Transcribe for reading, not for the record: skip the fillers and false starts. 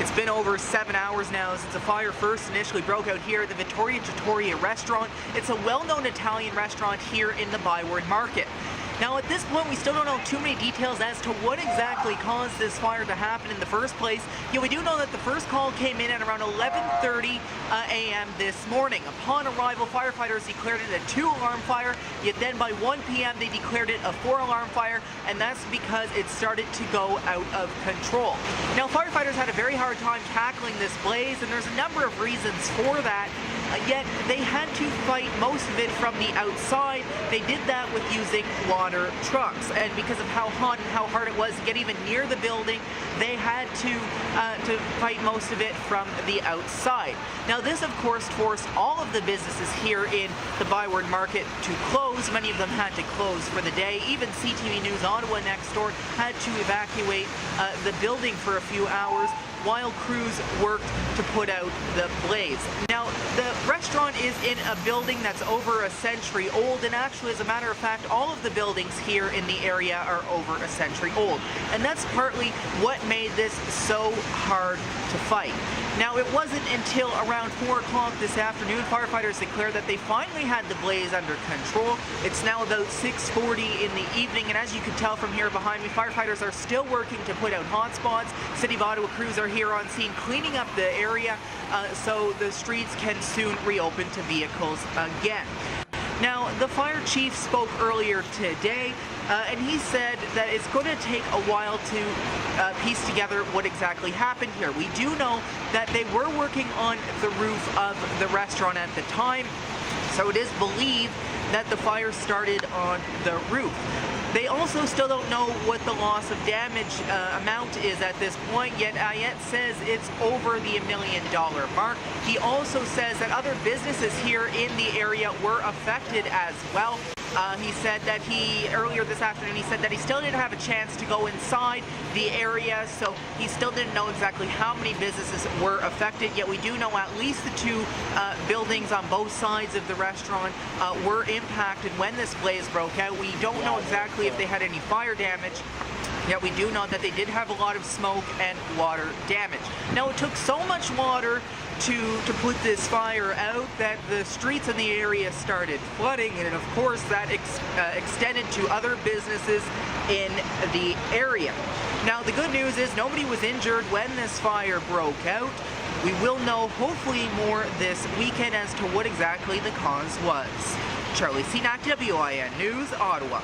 It's been over 7 hours now since the fire first initially broke out here at the Vittoria Trattoria Restaurant. It's a well-known Italian restaurant here in the ByWard Market. Now at this point we still don't know too many details as to what exactly caused this fire to happen in the first place. We do know that the first call came in at around 11:30 a.m. this morning. Upon arrival, firefighters declared it a 2-alarm fire, yet then by 1 p.m. they declared it a 4-alarm fire, and that's because it started to go out of control. Now firefighters had a very hard time tackling this blaze, and there's a number of reasons for that. Yet they had to fight most of it from the outside. They did that with using water trucks, and because of how hot and how hard it was to get even near the building, they had to fight most of it from the outside. Now this of course forced all of the businesses here in the ByWard Market to close. Many of them had to close for the day. Even CTV News Ottawa next door had to evacuate the building for a few hours while crews worked to put out the blaze. Now, the restaurant is in a building that's over a century old, and actually, as a matter of fact, all of the buildings here in the area are over a century old. And that's partly what made this so hard to fight. Now, it wasn't until around 4 o'clock this afternoon, firefighters declared that they finally had the blaze under control. It's now about 6:40 in the evening, and as you can tell from here behind me, firefighters are still working to put out hot spots. City of Ottawa crews are here on scene cleaning up the area so the streets can soon reopen to vehicles again. Now, the fire chief spoke earlier today, and he said that it's going to take a while to piece together what exactly happened here. We do know that they were working on the roof of the restaurant at the time, so it is believed that the fire started on the roof. They also still don't know what the loss of damage amount is at this point, yet Ayet says it's over the $1 million mark. He also says that other businesses here in the area were affected as well. He said that earlier this afternoon, he said that he still didn't have a chance to go inside the area, so he still didn't know exactly how many businesses were affected, yet we do know at least the 2 buildings on both sides of the restaurant were impacted when this blaze broke out. We don't know exactly if they had any fire damage, yet we do know that they did have a lot of smoke and water damage. Now, it took so much water to put this fire out that the streets in the area started flooding, and of course that extended to other businesses in the area. Now, the good news is nobody was injured when this fire broke out. We will know hopefully more this weekend as to what exactly the cause was. Charlie Cenac, WIN News, Ottawa.